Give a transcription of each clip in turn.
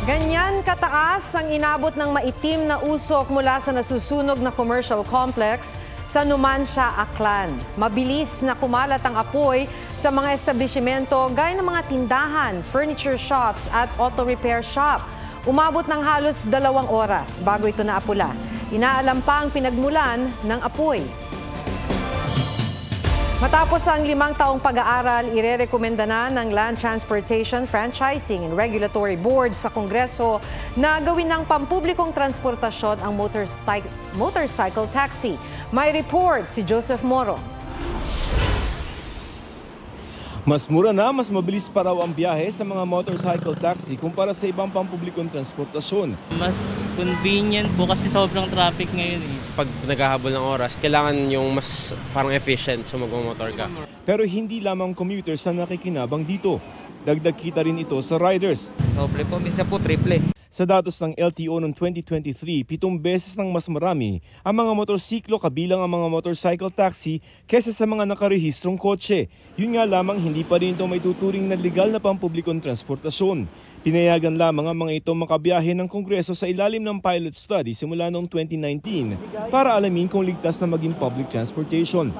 Ganyan kataas ang inabot ng maitim na usok mula sa nasusunog na commercial complex sa Numancia, Aklan. Mabilis na kumalat ang apoy sa mga establishmento gaya ng mga tindahan, furniture shops at auto repair shop. Umabot ng halos 2 oras bago ito naapula. Inaalam pa ang pinagmulan ng apoy. Matapos ang 5 taong pag-aaral, irerekomenda na ng Land Transportation Franchising and Regulatory Board sa Kongreso na gawin ng pampublikong transportasyon ang motorcycle taxi. May report si Joseph Moro. Mas mura na, mas mabilis pa raw ang biyahe sa mga motorcycle taxi kumpara sa ibang pampublikong transportasyon. Mas convenient po kasi sobrang traffic ngayon. Pag naghahabol ng oras, kailangan yung mas parang efficient so magmamotor ka. Pero hindi lamang commuters na nakikinabang dito. Dagdag kita rin ito sa riders. Doble po, minsan po triple. Sa datos ng LTO noong 2023, 7 beses nang mas marami ang mga motorsiklo kabilang ang mga motorcycle taxi kesa sa mga nakarehistrong kotse. Yun nga lamang hindi pa rin ito may tuturing na legal na pampublikong transportasyon. Pinayagan lamang ang mga ito makabiyahe ng Kongreso sa ilalim ng pilot study simula noong 2019 para alamin kung ligtas na maging public transportation.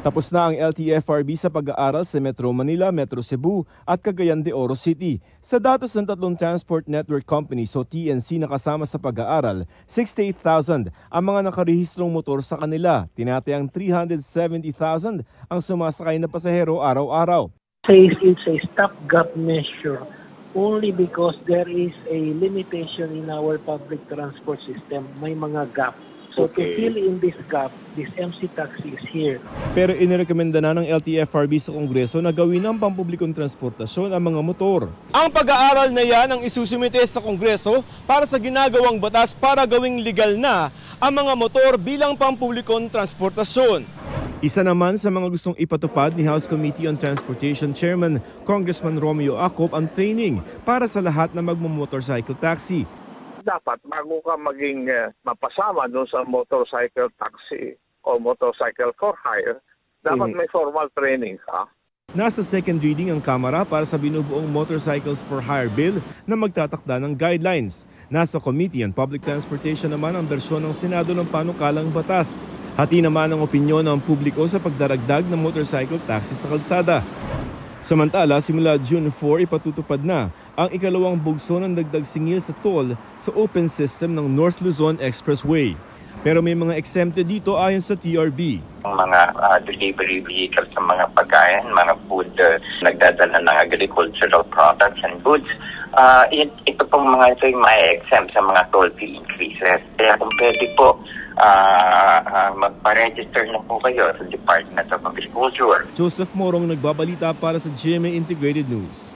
Tapos na ang LTFRB sa pag-aaral sa Metro Manila, Metro Cebu at Cagayan de Oro City. Sa datos ng 3 transport network companies o TNC na kasama sa pag-aaral, 68,000 ang mga nakarehistrong motor sa kanila. Tinatayang 370,000 ang sumasakay na pasahero araw-araw. It's a stopgap measure only because there is a limitation in our public transport system. May mga gap. So to fill in this gap, this MC taxi is here. Pero inirekomenda na ng LTFRB sa Kongreso na gawin ng pampublikong transportasyon ang mga motor. Ang pag-aaral na yan ang isusumite sa Kongreso para sa ginagawang batas para gawing legal na ang mga motor bilang pampublikong transportasyon. Isa naman sa mga gustong ipatupad ni House Committee on Transportation Chairman Congressman Romeo Acop ang training para sa lahat na magmo-motorcycle taxi. Dapat bago ka maging mapasama doon sa motorcycle taxi o motorcycle for hire, dapat may formal training ka. Nasa second reading ang Kamara para sa binubuong Motorcycles for Hire Bill na magtatakda ng guidelines. Nasa Committee on Public Transportation naman ang bersyon ng Senado ng panukalang batas. Hati naman ang opinyon ng publiko sa pagdaragdag ng motorcycle taxi sa kalsada. Samantala, simula June 4, ipatutupad na ang ikalawang bugso ng dagdag singil sa toll sa open system ng North Luzon Expressway. Pero may mga exempted dito ayon sa TRB. Mga delivery vehicles sa mga pagkain, mga food, nagdadala ng agricultural products and goods. Ito pong mga ito yung may exempt sa mga toll fee increases. Kaya kung pwede po, magpa-register na po kayo sa Department of Agriculture. Joseph Morong nagbabalita para sa GMA Integrated News.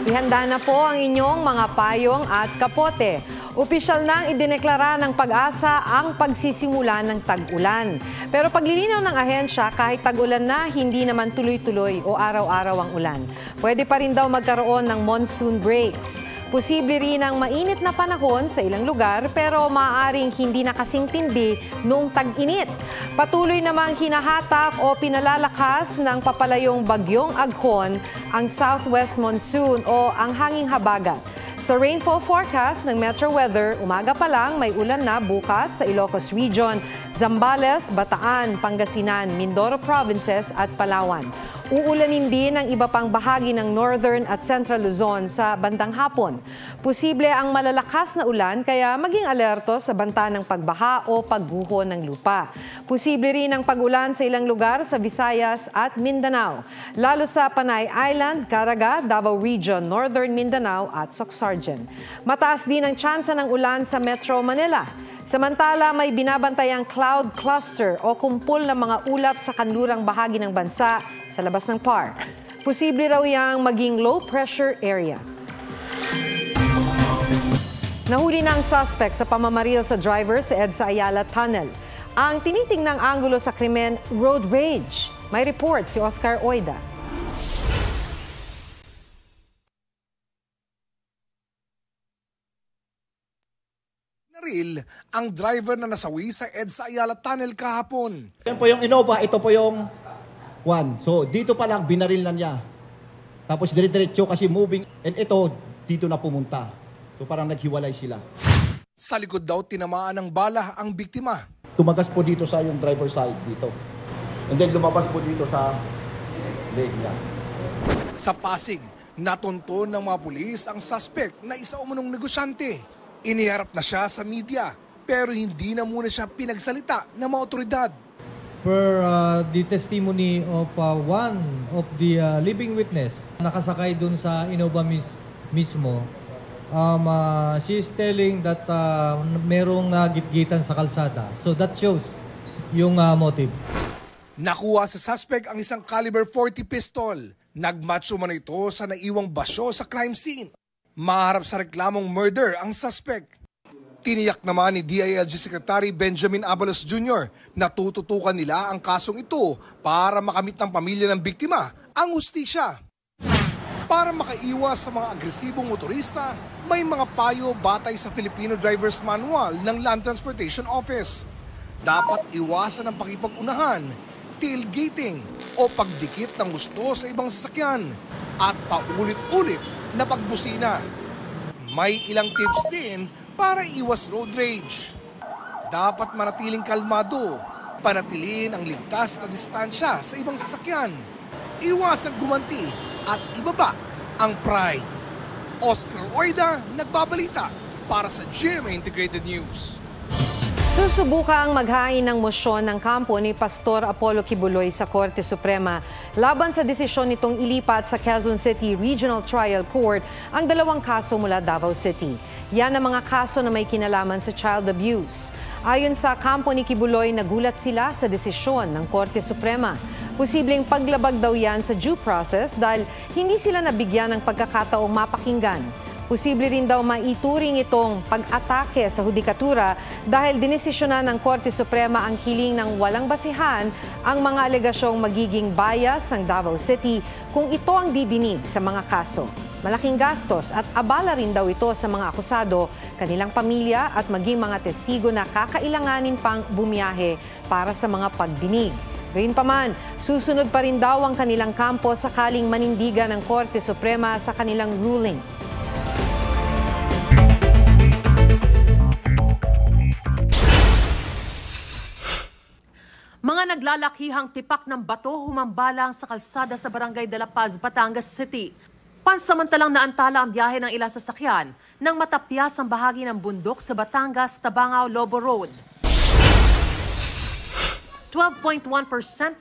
Ihanda na po ang inyong mga payong at kapote. Opisyal nang idineklara ng Pag-asa ang pagsisimula ng tag-ulan. Pero paglilinaw ng ahensya, kahit tag-ulan na, hindi naman tuloy-tuloy o araw-araw ang ulan. Pwede pa rin daw magkaroon ng monsoon breaks. Posible rin ang mainit na panahon sa ilang lugar pero maaaring hindi na kasing tindi noong tag-init. Patuloy namang hinahatak o pinalalakas ng papalayong bagyong Aghon ang southwest monsoon o ang hanging habagat. Sa rainfall forecast ng Metro Weather, umaga pa lang may ulan na bukas sa Ilocos Region, Zambales, Bataan, Pangasinan, Mindoro Provinces at Palawan. Uulanin din ang iba pang bahagi ng Northern at Central Luzon sa bandang hapon. Posible ang malalakas na ulan kaya maging alerto sa banta ng pagbaha o pagguho ng lupa. Posible rin ang pag-ulan sa ilang lugar sa Visayas at Mindanao, lalo sa Panay Island, Caraga, Davao Region, Northern Mindanao at Soxargen. Mataas din ang tsansa ng ulan sa Metro Manila. Samantala, may binabantayang cloud cluster o kumpul ng mga ulap sa kanlurang bahagi ng bansa sa labas ng PAR. Posible raw yang maging low pressure area. Nahuli na ang suspect sa pamamaril sa driver sa EDSA Ayala Tunnel. Ang tinitingnang anggulo sa krimen, road rage. May report si Oscar Oida. Naril ang driver na nasawi sa EDSA Ayala Tunnel kahapon. Yan po yung Innova, ito po yung Kwan. So dito pa lang binaril na niya. Tapos dire-diretso kasi moving. And ito, dito na pumunta. So parang naghiwalay sila. Sa likod daw tinamaan ng bala ang biktima. Tumagas po dito sa yung driver side dito. And then lumabas po dito sa leg niya. Sa Pasig, natunton ng mga pulis ang suspect na isa umunong negosyante. Iniharap na siya sa media pero hindi na muna siya pinagsalita ng mga otoridad. Per the testimony of one of the living witness, nakasakay dun sa Innova mismo, she is telling that merong gitgitan sa kalsada. So that shows yung motive. Nakuha sa suspect ang isang caliber 40 pistol. Nagmatch umano ito sa naiwang basyo sa crime scene. Maharap sa reklamong murder ang suspect. Tiniyak naman ni DILG Secretary Benjamin Abalos Jr. na tututukan nila ang kasong ito para makamit ng pamilya ng biktima ang hustisya. Para makaiwas sa mga agresibong motorista, may mga payo batay sa Filipino Driver's Manual ng Land Transportation Office. Dapat iwasan ang pakipag-unahan, tailgating o pagdikit ng gusto sa ibang sasakyan at paulit-ulit na pagbusina. May ilang tips din para iwas road rage. Dapat manatiling kalmado, panatilin ang ligtas na distansya sa ibang sasakyan, iwasang gumanti at ibaba ang pride. Oscar Oida, nagbabalita para sa GMA Integrated News. Susubukang maghain ng mosyon ng kampo ni Pastor Apollo Kibuloy sa Korte Suprema laban sa desisyon nitong ilipat sa Quezon City Regional Trial Court ang dalawang kaso mula Davao City. Yan ang mga kaso na may kinalaman sa child abuse. Ayon sa kampo ni Kibuloy, nagulat sila sa desisyon ng Korte Suprema. Posibleng paglabag daw yan sa due process dahil hindi sila nabigyan ng pagkakataong mapakinggan. Posible rin daw maituring itong pag-atake sa hudikatura dahil dinesisyonan ng Korte Suprema ang hiling ng walang basihan ang mga alegasyong magiging bias ng Davao City kung ito ang didinig sa mga kaso. Malaking gastos at abala rin daw ito sa mga akusado, kanilang pamilya at maging mga testigo na kakailanganin pang bumiyahe para sa mga pagdinig. Gayunpaman, susunod pa rin daw ang kanilang kampo sakaling manindigan ng Korte Suprema sa kanilang ruling. Mga naglalakihang tipak ng bato humambalang sa kalsada sa Barangay de la Paz, Batangas City. Pansamantalang naantala ang biyahe ng ilang sasakyan nang matapyas ang bahagi ng bundok sa Batangas, Tabangao, Lobo Road. 12.1%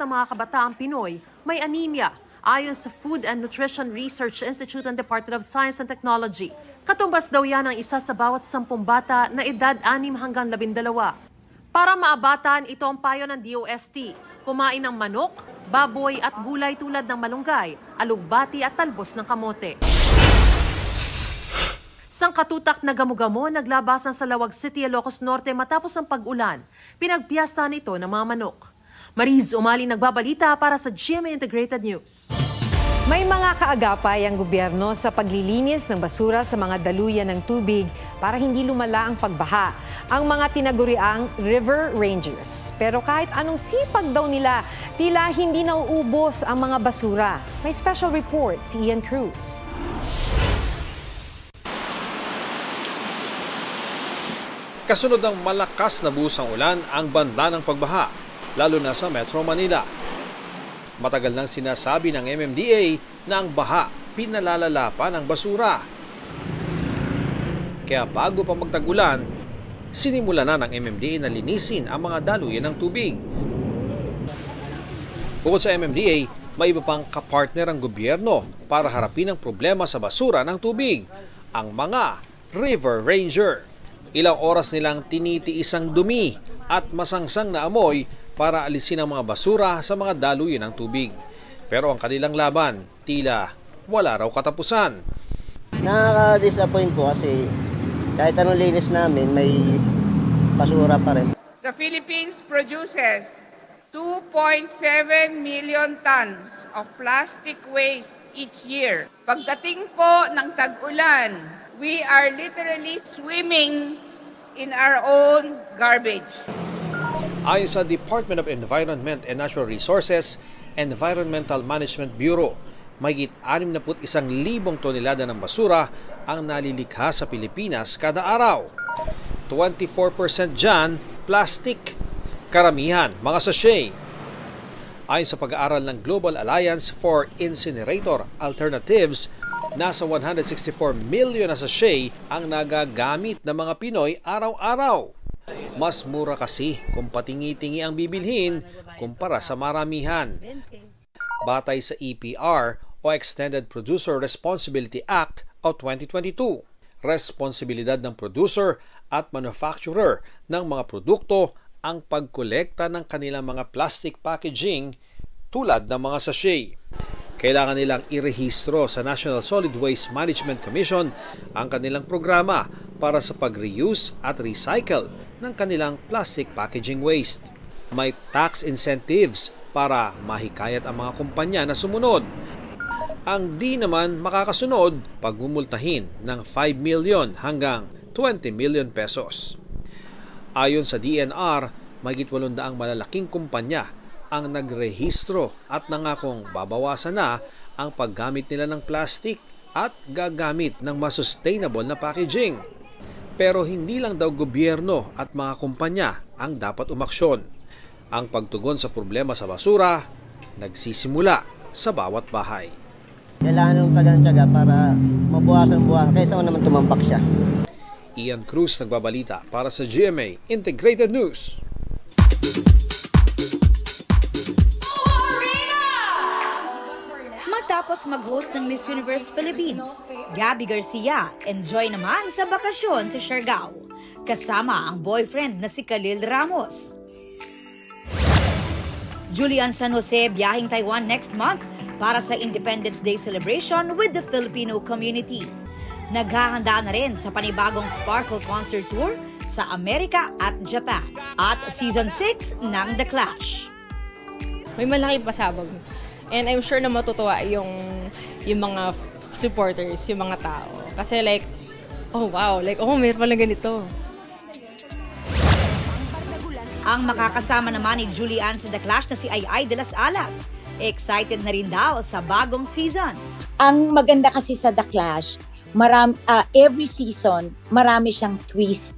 ng mga kabataang Pinoy may anemia ayon sa Food and Nutrition Research Institute and Department of Science and Technology. Katumbas daw yan ang isa sa bawat 10 bata na edad 6 hanggang 12. Para maabatan, ito ang payo ng DOST. Kumain ng manok, baboy at gulay tulad ng malunggay, alugbati at talbos ng kamote. Sangkatutak na gamo-gamo naglabasan sa Lawag City, Ilocos Norte matapos ang pag-ulan. Pinagpiyasta nito ng mga manok. Mariz Umali nagbabalita para sa GMA Integrated News. May mga kaagapay ang gobyerno sa paglilinis ng basura sa mga daluyan ng tubig para hindi lumala ang pagbaha. Ang mga tinaguriang River Rangers. Pero kahit anong sipag daw nila, tila hindi nauubos ang mga basura. May special report si Ian Cruz. Kasunod ng malakas na busang ulan ang banta ng pagbaha, lalo na sa Metro Manila. Matagal nang sinasabi ng MMDA na ang baha pinalalala pa ng basura. Kaya bago pa magtag-ulan, sinimula na ng MMDA na linisin ang mga daluyan ng tubig. Bukod sa MMDA, may iba pang kapartner ang gobyerno para harapin ang problema sa basura ng tubig, ang mga River Ranger. Ilang oras nilang tinitiis ang dumi at masangsang na amoy para alisin ang mga basura sa mga daluyan ng tubig. Pero ang kanilang laban, tila wala raw katapusan. Nakaka-disappoint po kasi kahit anong linis namin, may basura pa rin. The Philippines produces 2.7 million tons of plastic waste each year. Pagdating po ng tag-ulan, we are literally swimming in our own garbage. Ayon sa Department of Environment and Natural Resources, Environmental Management Bureau, mahigit 61,000 tonelada ng basura ang nalilikha sa Pilipinas kada araw. 24% dyan, plastic. Karamihan, mga sachet. Ayon sa pag-aaral ng Global Alliance for Incinerator Alternatives, nasa 164 million na sachet ang nagagamit ng mga Pinoy araw-araw. Mas mura kasi kung patingi-tingi ang bibilhin kumpara sa maramihan. Batay sa EPR o Extended Producer Responsibility Act o 2022, responsibilidad ng producer at manufacturer ng mga produkto ang pagkolekta ng kanilang mga plastic packaging tulad ng mga sachet. Kailangan nilang irehistro sa National Solid Waste Management Commission ang kanilang programa para sa pag-reuse at recycle ng kanilang plastic packaging waste. May tax incentives para mahikayat ang mga kumpanya na sumunod. Ang di naman makakasunod, pagmumultahin ng 5 million hanggang 20 million pesos. Ayon sa DNR, mahigit 800 malalaking kumpanya ang nagrehistro at nangakong babawasan na ang paggamit nila ng plastic at gagamit ng mas sustainable na packaging. Pero hindi lang daw gobyerno at mga kumpanya ang dapat umaksyon. Ang pagtugon sa problema sa basura, nagsisimula sa bawat bahay. Kailangan ng tagang-taga para mabuhasan-buhasan kaysa naman tumambak siya. Ian Cruz nagbabalita para sa GMA Integrated News. Matapos mag-host ng Miss Universe Philippines, Gabby Garcia enjoy naman sa bakasyon sa Siargao, kasama ang boyfriend na si Khalil Ramos. Julian San Jose biyahing Taiwan next month para sa Independence Day celebration with the Filipino community. Naghahanda na rin sa panibagong Sparkle Concert Tour sa Amerika at Japan at Season 6 ng The Clash. May malaki pasabog. And I'm sure na matutuwa yung mga supporters, yung mga tao. Kasi like, oh wow, like, oh mayroon pala ganito. Ang makakasama naman ni Julian sa The Clash na si Ay de las Alas. Excited na rin daw sa bagong season. Ang maganda kasi sa The Clash, every season, marami siyang twist.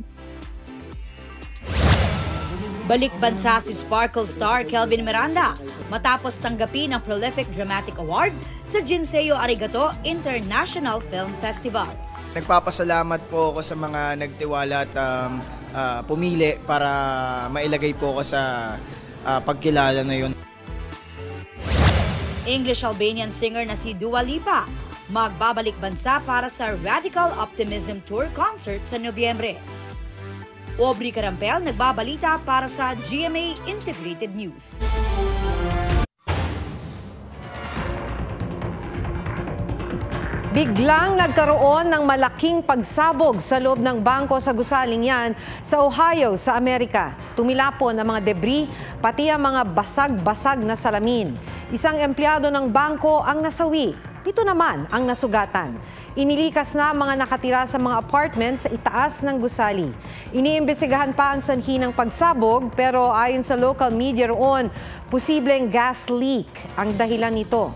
Balik bansa si Sparkle star Kelvin Miranda matapos tanggapin ang Prolific Dramatic Award sa Jinseo Arigato International Film Festival. Nagpapasalamat po ako sa mga nagtiwala at pumili para mailagay po ako sa pagkilala na yun. English-Albanian singer na si Dua Lipa magbabalik bansa para sa Radical Optimism Tour concert sa Nobyembre. Aubrey Carampel nagbabalita para sa GMA Integrated News. Biglang nagkaroon ng malaking pagsabog sa loob ng bangko sa gusaling yan sa Ohio, sa Amerika. Tumilapon ang mga debris, pati ang mga basag-basag na salamin. Isang empleyado ng bangko ang nasawi. Ito naman ang nasugatan. Inilikas na mga nakatira sa mga apartment sa itaas ng gusali. Iniimbestigahan pa ang sanhi ng pagsabog pero ayon sa local media roon, posibleng gas leak ang dahilan nito.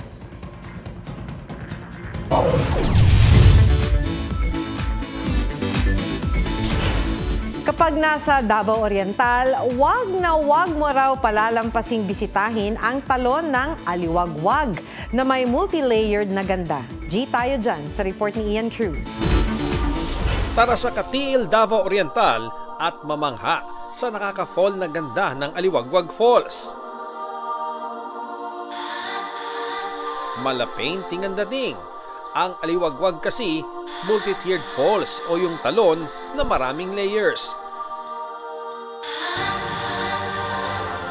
Kapag nasa Davao Oriental, wag mo raw palalampasing bisitahin ang talon ng Aliwagwag na may multi-layered na ganda. G tayo dyan sa report ni Ian Cruz. Tara sa Katiil, Davao Oriental at mamangha sa nakaka-fall na ganda ng Aliwagwag Falls. Malapainting ang dating. Ang Aliwagwag kasi multi-tiered falls o yung talon na maraming layers.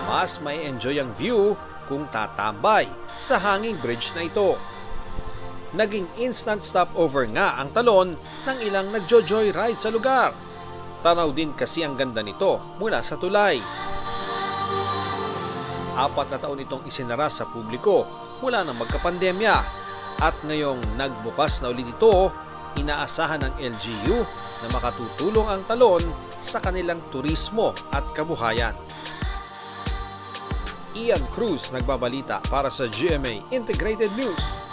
Mas may enjoy ang view kung tatambay sa hanging bridge na ito. Naging instant stopover nga ang talon ng ilang nagjo-joyride sa lugar. Tanaw din kasi ang ganda nito mula sa tulay. 4 na taon itong isinara sa publiko mula nang magkapandemya. At ngayong nagbukas na ulit ito, inaasahan ng LGU na makatutulong ang talon sa kanilang turismo at kabuhayan. Ian Cruz nagbabalita para sa GMA Integrated News.